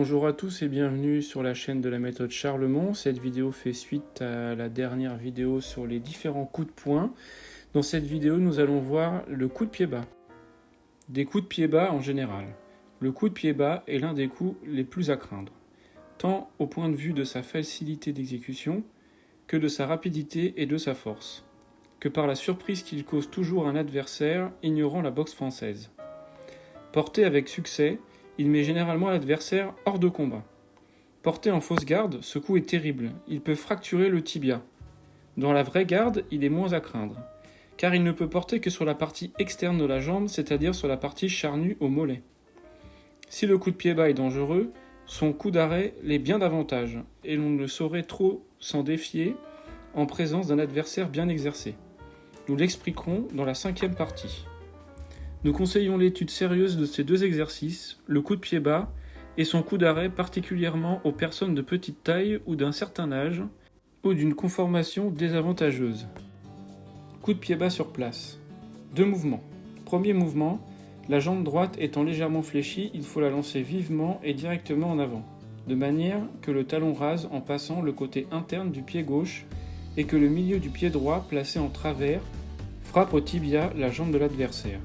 Bonjour à tous et bienvenue sur la chaîne de la méthode Charlemont. Cette vidéo fait suite à la dernière vidéo sur les différents coups de poing. Dans cette vidéo, nous allons voir le coup de pied bas. Des coups de pied bas en général. Le coup de pied bas est l'un des coups les plus à craindre, tant au point de vue de sa facilité d'exécution que de sa rapidité et de sa force, que par la surprise qu'il cause toujours à un adversaire ignorant la boxe française. Porté avec succès, il met généralement l'adversaire hors de combat. Porté en fausse garde, ce coup est terrible, il peut fracturer le tibia. Dans la vraie garde, il est moins à craindre, car il ne peut porter que sur la partie externe de la jambe, c'est-à-dire sur la partie charnue au mollet. Si le coup de pied bas est dangereux, son coup d'arrêt l'est bien davantage, et l'on ne saurait trop s'en défier en présence d'un adversaire bien exercé. Nous l'expliquerons dans la 5e partie. Nous conseillons l'étude sérieuse de ces deux exercices, le coup de pied bas et son coup d'arrêt particulièrement aux personnes de petite taille ou d'un certain âge ou d'une conformation désavantageuse. Coup de pied bas sur place. 2 mouvements. Premier mouvement, la jambe droite étant légèrement fléchie, il faut la lancer vivement et directement en avant, de manière que le talon rase en passant le côté interne du pied gauche et que le milieu du pied droit placé en travers frappe au tibia la jambe de l'adversaire.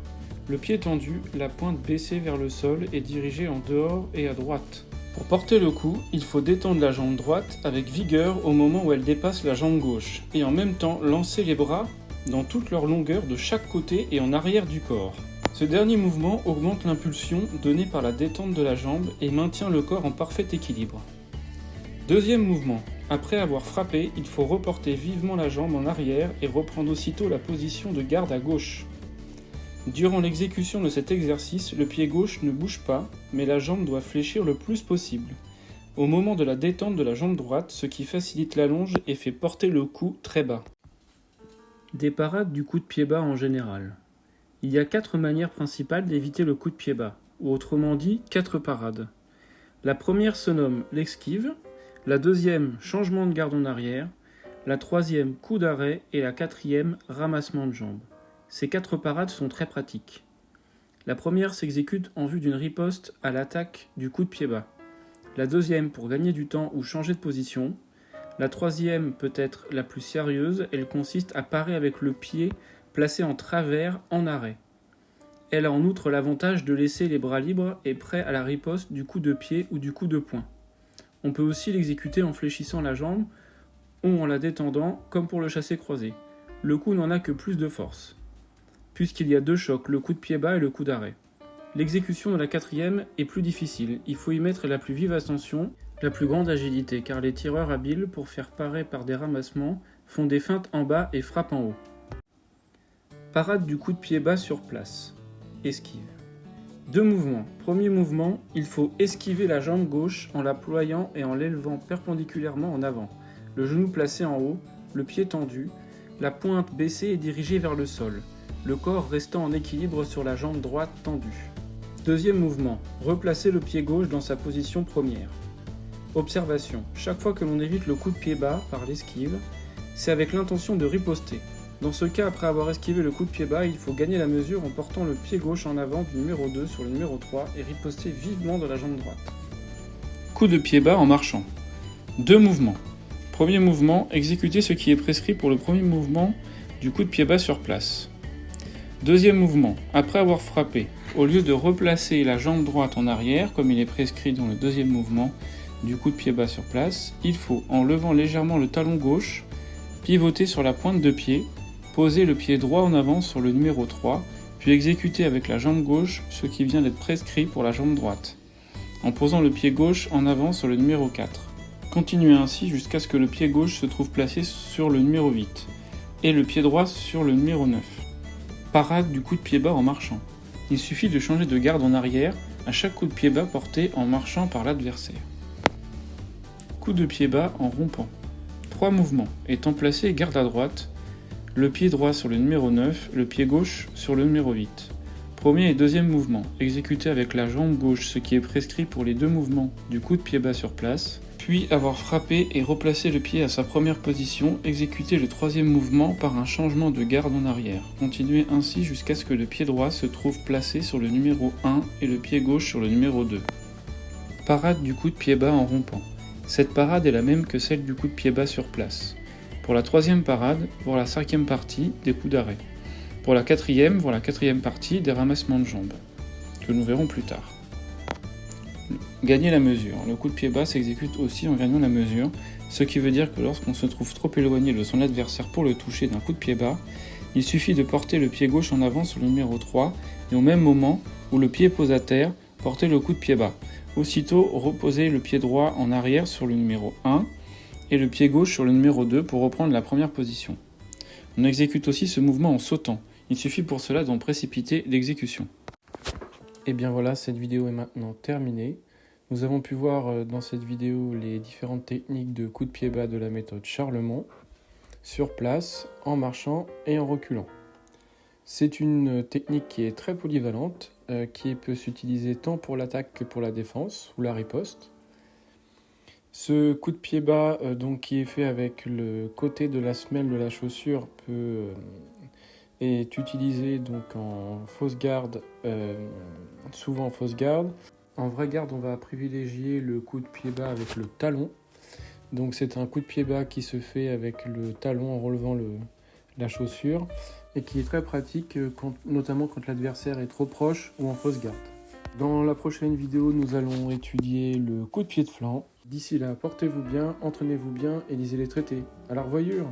Le pied tendu, la pointe baissée vers le sol et dirigée en dehors et à droite. Pour porter le coup, il faut détendre la jambe droite avec vigueur au moment où elle dépasse la jambe gauche, et en même temps lancer les bras dans toute leur longueur de chaque côté et en arrière du corps. Ce dernier mouvement augmente l'impulsion donnée par la détente de la jambe et maintient le corps en parfait équilibre. Deuxième mouvement. Après avoir frappé, il faut reporter vivement la jambe en arrière et reprendre aussitôt la position de garde à gauche. Durant l'exécution de cet exercice, le pied gauche ne bouge pas, mais la jambe doit fléchir le plus possible, au moment de la détente de la jambe droite, ce qui facilite l'allonge et fait porter le coup très bas. Des parades du coup de pied bas en général. Il y a 4 manières principales d'éviter le coup de pied bas, ou autrement dit 4 parades. La première se nomme l'esquive, la deuxième changement de garde en arrière, la troisième coup d'arrêt et la quatrième ramassement de jambe. Ces 4 parades sont très pratiques. La première s'exécute en vue d'une riposte à l'attaque du coup de pied bas. La deuxième pour gagner du temps ou changer de position. La troisième peut être la plus sérieuse, elle consiste à parer avec le pied placé en travers en arrêt. Elle a en outre l'avantage de laisser les bras libres et prêts à la riposte du coup de pied ou du coup de poing. On peut aussi l'exécuter en fléchissant la jambe ou en la détendant comme pour le chassé croisé. Le coup n'en a que plus de force, puisqu'il y a 2 chocs, le coup de pied bas et le coup d'arrêt. L'exécution de la quatrième est plus difficile, il faut y mettre la plus vive attention, la plus grande agilité, car les tireurs habiles, pour faire parer par des ramassements, font des feintes en bas et frappent en haut. Parade du coup de pied bas sur place. Esquive. 2 mouvements. Premier mouvement, il faut esquiver la jambe gauche en la ployant et en l'élevant perpendiculairement en avant, le genou placé en haut, le pied tendu, la pointe baissée et dirigée vers le sol, le corps restant en équilibre sur la jambe droite tendue. Deuxième mouvement, replacer le pied gauche dans sa position première. Observation, chaque fois que l'on évite le coup de pied bas par l'esquive, c'est avec l'intention de riposter. Dans ce cas, après avoir esquivé le coup de pied bas, il faut gagner la mesure en portant le pied gauche en avant du numéro 2 sur le numéro 3 et riposter vivement de la jambe droite. Coup de pied bas en marchant. 2 mouvements. Premier mouvement, exécuter ce qui est prescrit pour le premier mouvement du coup de pied bas sur place. Deuxième mouvement, après avoir frappé, au lieu de replacer la jambe droite en arrière, comme il est prescrit dans le deuxième mouvement du coup de pied bas sur place, il faut, en levant légèrement le talon gauche, pivoter sur la pointe de pied, poser le pied droit en avant sur le numéro 3, puis exécuter avec la jambe gauche ce qui vient d'être prescrit pour la jambe droite, en posant le pied gauche en avant sur le numéro 4. Continuez ainsi jusqu'à ce que le pied gauche se trouve placé sur le numéro 8, et le pied droit sur le numéro 9. Parade du coup de pied bas en marchant. Il suffit de changer de garde en arrière à chaque coup de pied bas porté en marchant par l'adversaire. Coup de pied bas en rompant. 3 mouvements. Étant placé garde à droite, le pied droit sur le numéro 9, le pied gauche sur le numéro 8. Premier et deuxième mouvement. Exécuté avec la jambe gauche, ce qui est prescrit pour les 2 mouvements du coup de pied bas sur place. Puis avoir frappé et replacé le pied à sa première position, exécuter le 3e mouvement par un changement de garde en arrière. Continuez ainsi jusqu'à ce que le pied droit se trouve placé sur le numéro 1 et le pied gauche sur le numéro 2. Parade du coup de pied bas en rompant. Cette parade est la même que celle du coup de pied bas sur place. Pour la troisième parade, pour la cinquième partie, des coups d'arrêt. Pour la quatrième partie, des ramassements de jambes, que nous verrons plus tard. Gagner la mesure. Le coup de pied bas s'exécute aussi en gagnant la mesure, ce qui veut dire que lorsqu'on se trouve trop éloigné de son adversaire pour le toucher d'un coup de pied bas, il suffit de porter le pied gauche en avant sur le numéro 3 et au même moment où le pied pose à terre, porter le coup de pied bas. Aussitôt, reposer le pied droit en arrière sur le numéro 1 et le pied gauche sur le numéro 2 pour reprendre la première position. On exécute aussi ce mouvement en sautant. Il suffit pour cela d'en précipiter l'exécution. Et bien voilà, cette vidéo est maintenant terminée. Nous avons pu voir dans cette vidéo les différentes techniques de coup de pied bas de la méthode Charlemont, sur place, en marchant et en reculant. C'est une technique qui est très polyvalente, qui peut s'utiliser tant pour l'attaque que pour la défense ou la riposte. Ce coup de pied bas, donc, qui est fait avec le côté de la semelle de la chaussure, est utilisé donc en fausse garde, souvent en fausse garde. En vraie garde, on va privilégier le coup de pied bas avec le talon. Donc c'est un coup de pied bas qui se fait avec le talon en relevant la chaussure et qui est très pratique, notamment quand l'adversaire est trop proche ou en fausse garde. Dans la prochaine vidéo, nous allons étudier le coup de pied de flanc. D'ici là, portez-vous bien, entraînez-vous bien et lisez les traités. À la revoyure!